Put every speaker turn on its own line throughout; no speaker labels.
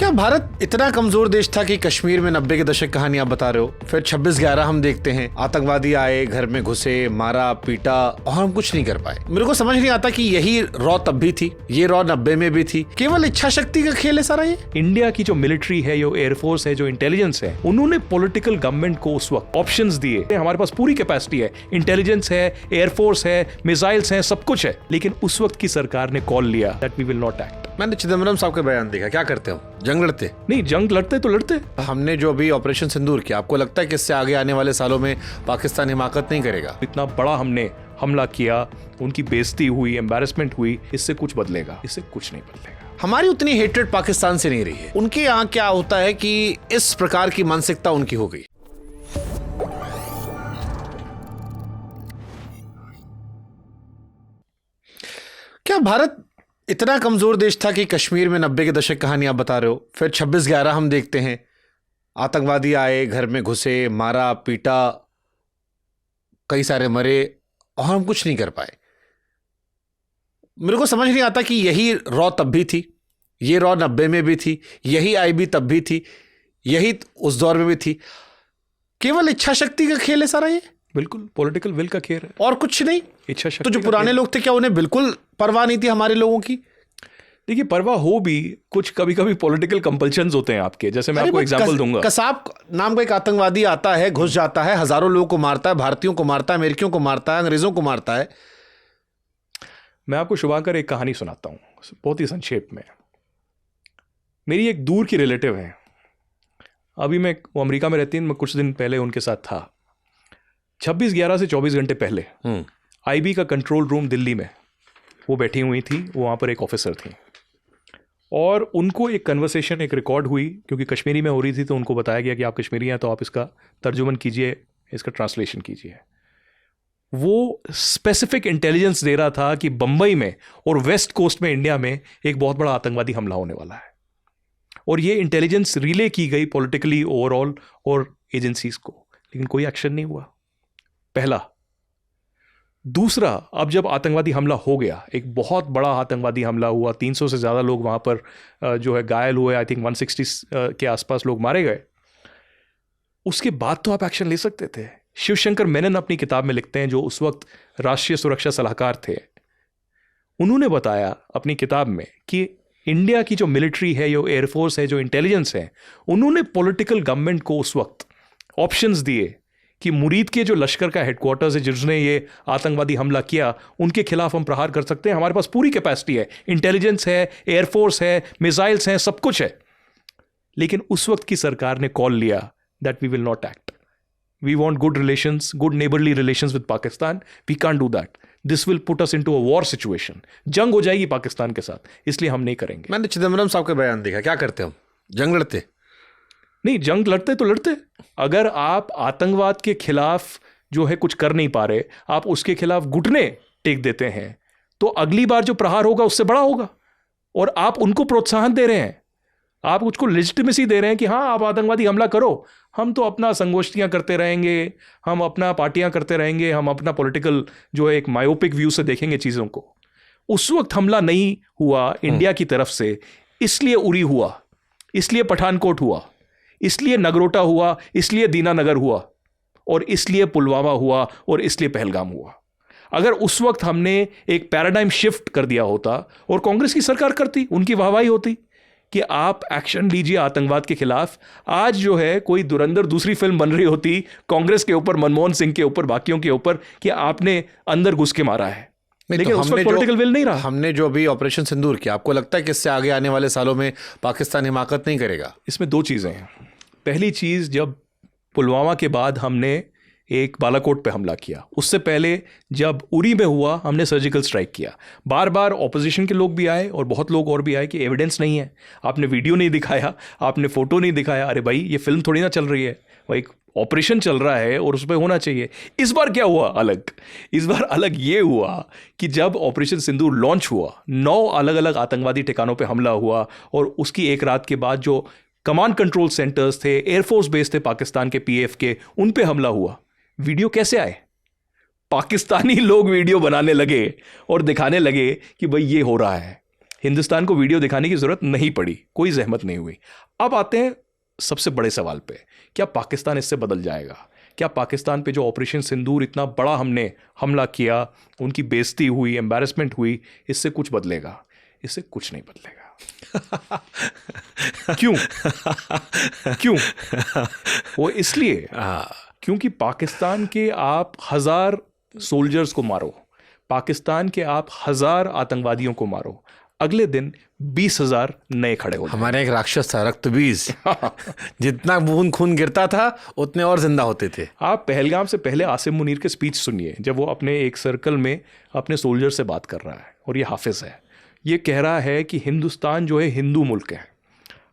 क्या भारत इतना कमजोर देश था कि कश्मीर में 90 के दशक कहानी आप बता रहे हो, फिर 26/11 हम देखते हैं, आतंकवादी आए, घर में घुसे, मारा पीटा और हम कुछ नहीं कर पाए। मेरे को समझ नहीं आता कि यही रॉ तब भी थी, ये रॉ 90 में भी थी, केवल इच्छा शक्ति का खेल है सारा ये।
इंडिया की जो मिलिट्री है, जो एयरफोर्स है, जो इंटेलिजेंस है, उन्होंने पॉलिटिकल गवर्नमेंट को उस वक्त ऑप्शंस दिए। हमारे पास पूरी कैपेसिटी है, इंटेलिजेंस है, एयरफोर्स है, मिसाइल्स हैं, सब कुछ है, लेकिन उस वक्त की सरकार ने कॉल लिया that we will not act.
मैंने चिदम्बरम साहब का बयान देखा, क्या करते हो, जंग लड़ते?
नहीं, जंग लड़ते तो लड़ते।
हमने जो अभी ऑपरेशन सिंदूर किया, आपको लगता है कि इससे आगे आने वाले सालों में पाकिस्तान हिमाकत नहीं करेगा?
इतना बड़ा हमने हमला किया, उनकी बेइज्जती हुई, एम्बैरेसमेंट हुई, इससे कुछ बदलेगा? इससे कुछ नहीं बदलेगा।
हमारी उतनी हेट्रेड पाकिस्तान से नहीं रही है। उनके यहाँ क्या होता है कि इस प्रकार की मानसिकता उनकी हो गई। क्या भारत इतना कमजोर देश था कि कश्मीर में 90 के दशक कहानी आप बता रहे हो, फिर 26/11 हम देखते हैं, आतंकवादी आए, घर में घुसे, मारा पीटा, कई सारे मरे और हम कुछ नहीं कर पाए। मेरे को समझ नहीं आता कि यही रॉ तब भी थी, ये रॉ 90 में भी थी, यही आईबी तब भी थी, यही उस दौर में भी थी। केवल इच्छा शक्ति का खेल है सारा ये।
बिल्कुल पॉलिटिकल विल का खेल है
और कुछ नहीं।
इच्छा शक्ति।
तो जो पुराने लोग थे, क्या उन्हें बिल्कुल परवाह नहीं थी हमारे लोगों की?
देखिए, परवाह हो भी, कुछ कभी कभी पॉलिटिकल कंपल्शंस होते हैं आपके। जैसे मैं आपको एग्जांपल दूंगा।
कसाब नाम का एक आतंकवादी आता है, घुस जाता है, हजारों लोगों को मारता है, भारतीयों को मारता है, अमेरिकियों को मारता है, अंग्रेजों को मारता है।
मैं आपको शुभाकर एक कहानी सुनाता हूँ, बहुत ही संक्षेप में। मेरी एक दूर की रिलेटिव है, अभी वो अमेरिका में रहती है, मैं कुछ दिन पहले उनके साथ था। 26/11 से 24 घंटे पहले आईबी का कंट्रोल रूम दिल्ली में वो बैठी हुई थी, वो वहाँ पर एक ऑफिसर थी और उनको एक कन्वर्सेशन, एक रिकॉर्ड हुई, क्योंकि कश्मीरी में हो रही थी, तो उनको बताया गया कि आप कश्मीरी हैं तो आप इसका तर्जुमन कीजिए, इसका ट्रांसलेशन कीजिए। वो स्पेसिफिक इंटेलिजेंस दे रहा था कि बम्बई में और वेस्ट कोस्ट में, इंडिया में एक बहुत बड़ा आतंकवादी हमला होने वाला है, और ये इंटेलिजेंस रिले की गई पॉलिटिकली ओवरऑल और एजेंसीज को, लेकिन कोई एक्शन नहीं हुआ। पहला। दूसरा, अब जब आतंकवादी हमला हो गया, एक बहुत बड़ा आतंकवादी हमला हुआ, 300 से ज़्यादा लोग वहाँ पर जो है घायल हुए, आई थिंक 160 के आसपास लोग मारे गए। उसके बाद तो आप एक्शन ले सकते थे। शिवशंकर मेनन अपनी किताब में लिखते हैं, जो उस वक्त राष्ट्रीय सुरक्षा सलाहकार थे, उन्होंने बताया अपनी किताब में कि इंडिया की जो मिलिट्री है, जो एयरफोर्स है, जो इंटेलिजेंस है, उन्होंने पॉलिटिकल गवर्नमेंट को उस वक्त ऑप्शंस दिए कि मुरीद के जो लश्कर का हेडक्वार्टर्स है, जिसने ये आतंकवादी हमला किया, उनके खिलाफ हम प्रहार कर सकते हैं। हमारे पास पूरी कैपेसिटी है, इंटेलिजेंस है, एयरफोर्स है, मिसाइल्स हैं, सब कुछ है, लेकिन उस वक्त की सरकार ने कॉल लिया that we will not act. We want good relations, good neighbourly relations with Pakistan, we can't do that, this will put us into a war situation, जंग हो जाएगी पाकिस्तान के साथ, इसलिए हम नहीं करेंगे।
मैंने चिदम्बरम साहब का बयान देखा, क्या करते हो, जंग लड़ते?
नहीं, जंग लड़ते तो लड़ते। अगर आप आतंकवाद के खिलाफ जो है कुछ कर नहीं पा रहे, आप उसके खिलाफ घुटने टेक देते हैं, तो अगली बार जो प्रहार होगा उससे बड़ा होगा, और आप उनको प्रोत्साहन दे रहे हैं, आप उसको लेजिटिमेसी दे रहे हैं कि हाँ, आप आतंकवादी हमला करो, हम तो अपना संगोष्ठियां करते रहेंगे, हम अपना पार्टियां करते रहेंगे, हम अपना पॉलिटिकल जो है एक मायोपिक व्यू से देखेंगे चीज़ों को। उस वक्त हमला नहीं हुआ इंडिया की तरफ से, इसलिए उरी हुआ, इसलिए पठानकोट हुआ, इसलिए नगरोटा हुआ, इसलिए दीनानगर हुआ, और इसलिए पुलवामा हुआ, और इसलिए पहलगाम हुआ। अगर उस वक्त हमने एक पैराडाइम शिफ्ट कर दिया होता और कांग्रेस की सरकार करती, उनकी वाहवाही होती कि आप एक्शन लीजिए आतंकवाद के खिलाफ, आज जो है कोई धुरंधर दूसरी फिल्म बन रही होती कांग्रेस के ऊपर, मनमोहन सिंह के ऊपर, बाकियों के ऊपर, कि आपने अंदर घुस के मारा है। लेकिन
तो
उस वक्त पॉलिटिकल विल नहीं रहा।
हमने जो अभी ऑपरेशन सिंदूर किया, आपको लगता है कि इससे आगे आने वाले सालों में पाकिस्तान हिमाकत नहीं करेगा?
इसमें दो चीज़ें हैं। पहली चीज़, जब पुलवामा के बाद हमने एक बालाकोट पे हमला किया, उससे पहले जब उरी में हुआ, हमने सर्जिकल स्ट्राइक किया। बार बार ऑपोजिशन के लोग भी आए और बहुत लोग और भी आए कि एविडेंस नहीं है, आपने वीडियो नहीं दिखाया, आपने फोटो नहीं दिखाया। अरे भाई, ये फिल्म थोड़ी ना चल रही है, वो एक ऑपरेशन चल रहा है और उस पर होना चाहिए। इस बार क्या हुआ अलग? इस बार अलग ये हुआ कि जब ऑपरेशन सिंदूर लॉन्च हुआ, 9 अलग अलग आतंकवादी ठिकानों पे हमला हुआ, और उसकी एक रात के बाद जो कमांड कंट्रोल सेंटर्स थे, एयरफोर्स बेस थे पाकिस्तान के, पीएफ के, उन पे हमला हुआ। वीडियो कैसे आए? पाकिस्तानी लोग वीडियो बनाने लगे और दिखाने लगे कि भाई ये हो रहा है। हिंदुस्तान को वीडियो दिखाने की ज़रूरत नहीं पड़ी, कोई जहमत नहीं हुई। अब आते हैं सबसे बड़े सवाल पे, क्या पाकिस्तान इससे बदल जाएगा? क्या पाकिस्तान पे जो ऑपरेशन सिंदूर इतना बड़ा हमने हमला किया, उनकी बेइज्जती हुई, एम्बैरेसमेंट हुई, इससे कुछ बदलेगा? इससे कुछ नहीं बदलेगा। क्यों? क्यों? वो इसलिए क्योंकि पाकिस्तान के आप 1000 सोल्जर्स को मारो, पाकिस्तान के आप 1000 आतंकवादियों को मारो, अगले दिन 20,000 नए खड़े हो जाएं।
हमारे एक राक्षस था रक्तबीज, जितना खून खून गिरता था उतने और जिंदा होते थे।
आप पहलगाम से पहले आसिम मुनीर के स्पीच सुनिए, जब वो अपने एक सर्कल में अपने सोल्जर से बात कर रहा है, और ये हाफिज है, ये कह रहा है कि हिंदुस्तान जो है हिंदू मुल्क है,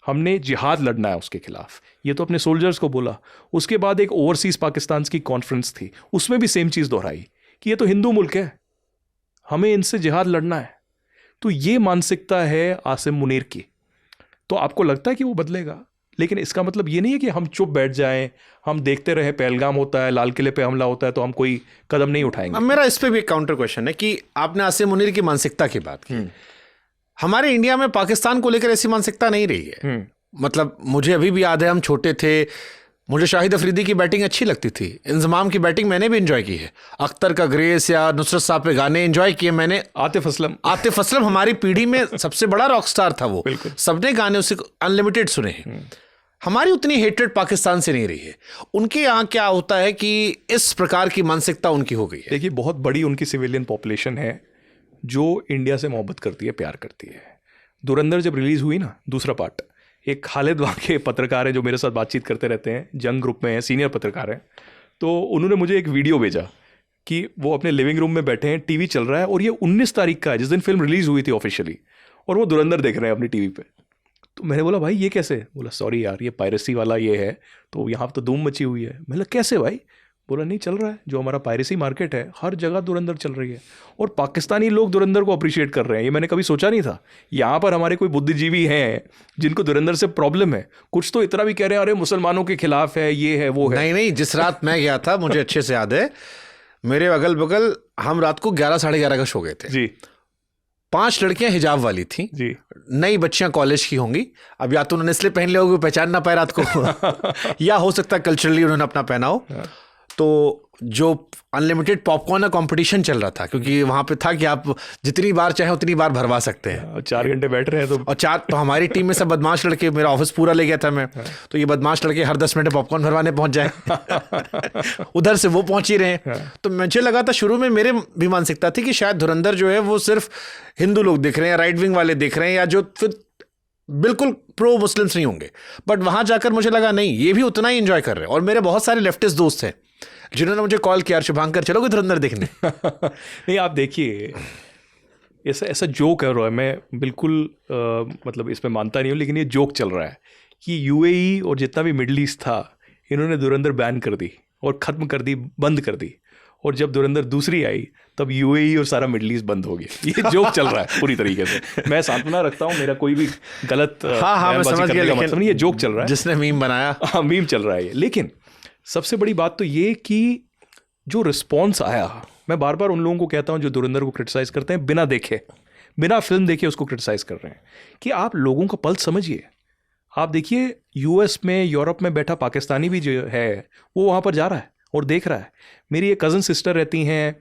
हमने जिहाद लड़ना है उसके खिलाफ। ये तो अपने सोल्जर्स को बोला। उसके बाद एक ओवरसीज पाकिस्तान की कॉन्फ्रेंस थी, उसमें भी सेम चीज़ दोहराई कि ये तो हिंदू मुल्क है, हमें इनसे जिहाद लड़ना है। तो ये मानसिकता है आसिम मुनीर की। तो आपको लगता है कि वो बदलेगा, लेकिन इसका मतलब ये नहीं है कि हम चुप बैठ जाएं, हम देखते रहे पहलगाम होता है, लाल किले पे हमला होता है तो हम कोई कदम नहीं उठाएंगे।
अब मेरा इस पे भी एक काउंटर क्वेश्चन है कि आपने आसिम मुनीर की मानसिकता की बात की, हमारे इंडिया में पाकिस्तान को लेकर ऐसी मानसिकता नहीं रही है। मतलब मुझे अभी भी याद है, हम छोटे थे, मुझे शाहिद अफरीदी की बैटिंग अच्छी लगती थी, इंजमाम की बैटिंग मैंने भी एंजॉय की है, अख्तर का ग्रेस या नुसरत साहब पे गाने एंजॉय किए मैंने।
आतिफ असलम
हमारी पीढ़ी में सबसे बड़ा रॉक स्टार था वो, सबने गाने उससे अनलिमिटेड सुने हैं। हमारी उतनी हेट्रेड पाकिस्तान से नहीं रही है। उनके यहाँ क्या होता है कि इस प्रकार की मानसिकता उनकी हो गई है।
देखिए, बहुत बड़ी उनकी सिविलियन पॉपुलेशन है जो इंडिया से मोहब्बत करती है, प्यार करती है। धुरंधर जब रिलीज़ हुई ना, दूसरा पार्ट, एक खालिद वहाँ के पत्रकार हैं जो मेरे साथ बातचीत करते रहते हैं, जंग ग्रुप में हैं, सीनियर पत्रकार हैं, तो उन्होंने मुझे एक वीडियो भेजा कि वो अपने लिविंग रूम में बैठे हैं, टीवी चल रहा है, और ये 19 तारीख का है जिस दिन फिल्म रिलीज़ हुई थी ऑफिशियली, और वो धुरंधर देख रहे हैं अपनी टीवी पे। तो मैंने बोला, भाई ये कैसे? बोला, सॉरी यार, ये पायरेसी वाला ये है, तो यहाँ तो धूम मची हुई है। मैंने कैसे भाई? बोला, नहीं चल रहा है, जो हमारा पायरेसी मार्केट है हर जगह धुरंधर चल रही है, और पाकिस्तानी लोग धुरंधर को अप्रिशिएट कर रहे हैं। ये मैंने कभी सोचा नहीं था। यहाँ पर हमारे कोई बुद्धिजीवी हैं जिनको धुरंधर से प्रॉब्लम है, कुछ तो इतना भी कह रहे हैं अरे मुसलमानों के खिलाफ है, ये है, वो है।
नहीं, जिस रात मैं गया था मुझे अच्छे से याद है, मेरे अगल बगल हम रात को 11 साढ़े 11 का सो गए थे
जी।
5 लड़कियां हिजाब वाली थी
जी,
नई बच्चियां कॉलेज की होंगी। अब या तो उन्होंने इसलिए पहन लिया होगा पहचान ना पाए रात को या हो सकता है कल्चरली उन्होंने अपना पहना हो। तो जो अनलिमिटेड पॉपकॉर्न का कंपटीशन चल रहा था, क्योंकि वहां पे था कि आप जितनी बार चाहे उतनी बार भरवा सकते हैं।
4 घंटे बैठ रहे हैं तो,
और 4 तो हमारी टीम में सब बदमाश लड़के, मेरा ऑफिस पूरा ले गया था मैं, तो ये बदमाश लड़के हर 10 मिनट में पॉपकॉर्न भरवाने पहुंच जाए उधर से वो पहुंच ही रहे हैं। तो मुझे लगा था शुरू में, मेरे भी मानसिकता थी कि शायद धुरंधर जो है वो सिर्फ हिंदू लोग देख रहे हैं या राइट विंग वाले देख रहे हैं, या जो फिर बिल्कुल प्रो मुस्लिम्स नहीं होंगे। बट वहां जाकर मुझे लगा नहीं, ये भी उतना ही एंजॉय कर रहे हैं। और मेरे बहुत सारे लेफ्टिस्ट दोस्त हैं जिन्होंने मुझे कॉल किया, शुभांकर चलोगे धुरंधर देखने?
नहीं, आप देखिए, ऐसा जोक है रहा है, मैं बिल्कुल मतलब इसमें मानता नहीं हूँ, लेकिन ये जोक चल रहा है कि यूएई और जितना भी मिडल ईस्ट था, इन्होंने धुरंधर बैन कर दी और ख़त्म कर दी, बंद कर दी, और जब धुरंधर दूसरी आई तब यूएई और सारा मिडल ईस्ट बंद हो गया। ये जोक चल रहा है पूरी तरीके से। मैं सांत्वना रखता हूँ, मेरा कोई भी गलत
मैं समझ गया, लेकिन
मतलब नहीं, ये जोक चल रहा है,
जिसने मीम बनाया।
हाँ, मीम चल रहा है। लेकिन सबसे बड़ी बात तो ये कि जो रिस्पॉन्स आया, मैं बार बार उन लोगों को कहता हूँ जो धुरंधर को क्रिटिसाइज़ करते हैं, बिना देखे, बिना फिल्म देखे उसको क्रिटिसाइज़ कर रहे हैं, कि आप लोगों का पल्स समझिए। आप देखिए, यूएस में, यूरोप में बैठा पाकिस्तानी भी जो है वो वहाँ पर जा रहा है और देख रहा है। मेरी एक कज़न सिस्टर रहती हैं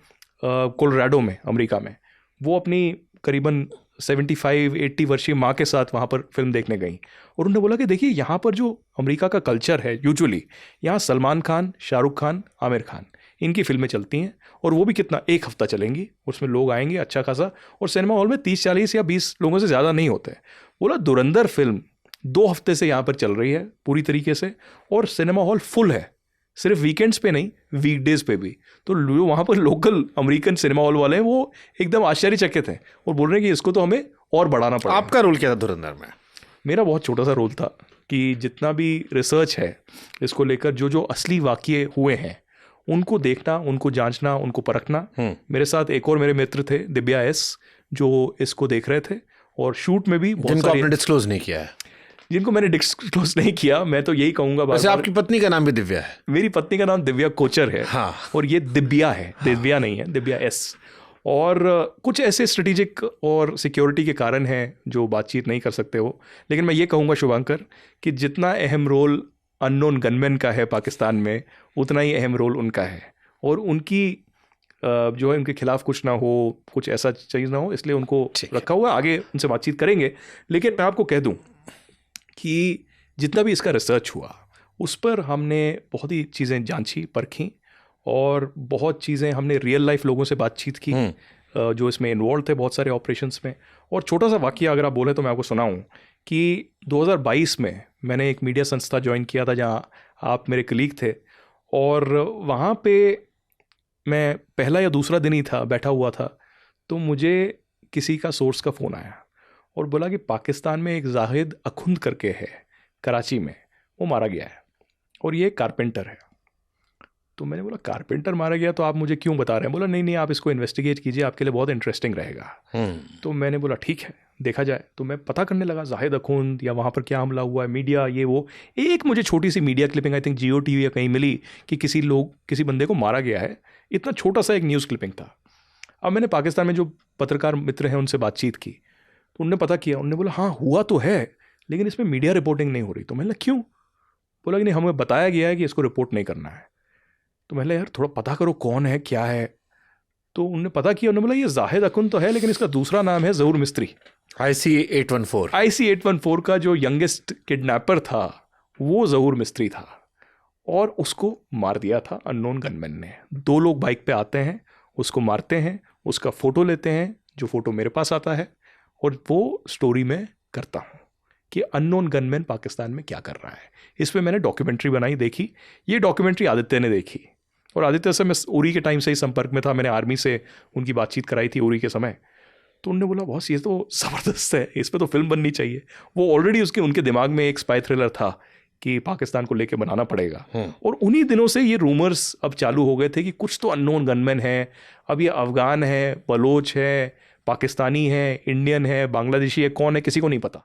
कोलोराडो में, अमेरिका में। वो अपनी करीबन 75-80 वर्षीय माँ के साथ वहाँ पर फिल्म देखने गई, और उन्होंने बोला कि देखिए, यहाँ पर जो अमेरिका का कल्चर है, यूजुअली यहाँ सलमान खान, शाहरुख खान, आमिर खान, इनकी फिल्में चलती हैं, और वो भी कितना, 1 हफ्ता चलेंगी, उसमें लोग आएंगे अच्छा खासा, और सिनेमा हॉल में 30-40 या 20 लोगों से ज़्यादा नहीं होते। बोला, धुरंधर फिल्म 2 हफ्ते से यहाँ पर चल रही है पूरी तरीके से, और सिनेमा हॉल फुल है, सिर्फ वीकेंड्स पे नहीं, वीकडेज पे भी। तो जो वहाँ पर लोकल अमेरिकन सिनेमा हॉल वाले हैं वो एकदम आश्चर्यचकित हैं और बोल रहे हैं कि इसको तो हमें और बढ़ाना पड़ेगा।
आपका रोल क्या था धुरंधर में?
मेरा बहुत छोटा सा रोल था कि जितना भी रिसर्च है इसको लेकर, जो जो असली वाक़ये हुए हैं उनको देखना, उनको जांचना, उनको परखना। मेरे साथ एक और मेरे मित्र थे, दिव्या एस, जो इसको देख रहे थे, और शूट में भी बहुत
सारे, आपने डिस्क्लोज नहीं किया है,
जिनको मैंने डिस्क्लोज नहीं किया। मैं तो यही कहूँगा,
वैसे आपकी पत्नी का नाम भी दिव्या है?
मेरी पत्नी का नाम दिव्या कोचर है।
हाँ।
और ये दिव्या है, दिव्या नहीं है, दिव्या एस। और कुछ ऐसे स्ट्रेटेजिक और सिक्योरिटी के कारण हैं जो बातचीत नहीं कर सकते हो। लेकिन मैं ये कहूँगा शुभांकर कि जितना अहम रोल अननोन गनमैन का है पाकिस्तान में, उतना ही अहम रोल उनका है। और उनकी जो है उनके खिलाफ कुछ ना हो, कुछ ऐसा चीज़ ना हो, इसलिए उनको रखा हुआ। आगे उनसे बातचीत करेंगे। लेकिन मैं आपको कह दूं कि जितना भी इसका रिसर्च हुआ उस पर हमने बहुत ही चीज़ें जांची परखी और बहुत चीज़ें हमने रियल लाइफ लोगों से बातचीत की जो इसमें इन्वॉल्व थे बहुत सारे ऑपरेशंस में। और छोटा सा वाकया अगर आप बोलें तो मैं आपको सुनाऊं कि 2022 में मैंने एक मीडिया संस्था ज्वाइन किया था जहां आप मेरे कलीग थे, और वहाँ पे मैं पहला या दूसरा दिन ही था, बैठा हुआ था, तो मुझे किसी का सोर्स का फ़ोन आया और बोला कि पाकिस्तान में एक जाहिद अखुंद करके है कराची में, वो मारा गया है और ये कारपेंटर है। तो मैंने बोला कारपेंटर मारा गया, तो आप मुझे क्यों बता रहे हैं? बोला नहीं नहीं, आप इसको इन्वेस्टिगेट कीजिए, आपके लिए बहुत इंटरेस्टिंग रहेगा। तो मैंने बोला ठीक है, देखा जाए। तो मैं पता करने लगा जाहिद अखुंद या वहाँ पर क्या हमला हुआ है, मीडिया ये वो। एक मुझे छोटी सी media clipping I think Geo TV या कहीं मिली कि किसी बंदे को मारा गया है। इतना छोटा सा एक न्यूज़ क्लिपिंग था। अब मैंने पाकिस्तान में जो पत्रकार मित्र हैं उनसे बातचीत की, तो उनने पता किया, उन्होंने बोला हाँ हुआ तो है, लेकिन इसमें मीडिया रिपोर्टिंग नहीं हो रही। तो मैंने क्यों? बोला कि नहीं, हमें बताया गया है कि इसको रिपोर्ट नहीं करना है। तो मैंने यार थोड़ा पता करो कौन है क्या है। तो उन्होंने पता किया, उन्होंने बोला ये जाहिद अखुंद तो है, लेकिन इसका दूसरा नाम है ज़हूर मिस्त्री। IC-814 का जो यंगेस्ट किडनैपर था वो ज़हूर मिस्त्री था, और उसको मार दिया था अननोन गनमैन ने। 2 लोग बाइक पे आते हैं, उसको मारते हैं, उसका फ़ोटो लेते हैं, जो फ़ोटो मेरे पास आता है, और वो स्टोरी में करता हूँ कि अननोन गनमैन पाकिस्तान में क्या कर रहा है। इस पर मैंने डॉक्यूमेंट्री बनाई, देखी। ये डॉक्यूमेंट्री आदित्य ने देखी, और आदित्य से मैं उरी के टाइम से ही संपर्क में था, मैंने आर्मी से उनकी बातचीत कराई थी उरी के समय। तो उन्होंने बोला बॉस ये तो ज़बरदस्त है, इस पर तो फिल्म बननी चाहिए। वो ऑलरेडी उनके दिमाग में एक स्पाई थ्रिलर था कि पाकिस्तान को लेके बनाना पड़ेगा। और उन्हीं दिनों से ये रूमर्स अब चालू हो गए थे कि कुछ तो अननोन गनमैन है। अब ये अफगान है, बलोच है, पाकिस्तानी है, इंडियन है, बांग्लादेशी है, कौन है किसी को नहीं पता।